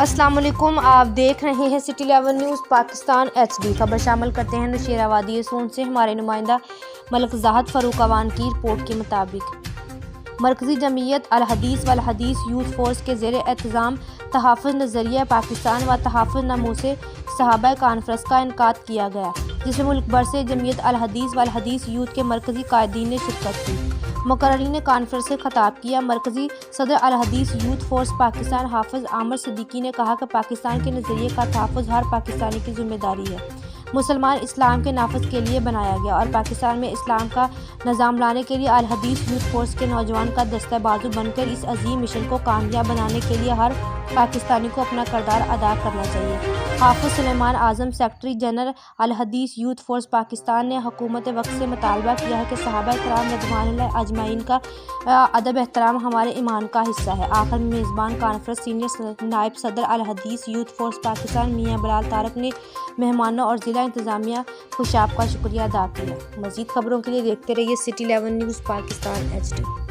السلام علیکم، آپ دیکھ رہے ہیں سٹی 11 نیوز پاکستان HD۔ خبر شامل کرتے ہیں نوشیروادی سون سے۔ ہمارے نمائندہ ملک زاہد فاروق اوان کی رپورٹ کے مطابق مرکزی جمعیت الحدیث والحدیث یوتھ فورس کے زیر اہتمام تحفظ نظریہ پاکستان و تحفظ ناموس صحابہ کانفرنس کا انعقاد کیا گیا، جس میں ملک بھر سے جمعیت الحدیث والحدیث یوتھ کے مرکزی قائدین نے شرکت کی۔ مقررین نے کانفرنس سے خطاب کیا۔ مرکزی صدر الحدیث یوتھ فورس پاکستان حافظ عامر صدیقی نے کہا کہ پاکستان کے نظریے کا تحفظ ہر پاکستانی کی ذمہ داری ہے۔ مسلمان اسلام کے نافذ کے لیے بنایا گیا اور پاکستان میں اسلام کا نظام لانے کے لیے الحدیث یوتھ فورس کے نوجوان کا دستہ بازو بن کر اس عظیم مشن کو کامیاب بنانے کے لیے ہر پاکستانی کو اپنا کردار ادا کرنا چاہیے۔ حافظ سلیمان اعظم سیکرٹری جنرل الحدیث یوتھ فورس پاکستان نے حکومت وقت سے مطالبہ کیا ہے کہ صحابہ کرام رضوان اللہ اجمعین کا ادب احترام ہمارے ایمان کا حصہ ہے۔ آخر میں میزبان کانفرنس سینئر نائب صدر الحدیث یوتھ فورس پاکستان میاں بلال طارق نے مہمانوں اور ضلع انتظامیہ خوشاب کا شکریہ ادا کیا۔ مزید خبروں کے لیے دیکھتے رہیے سٹی 11 نیوز پاکستان HD۔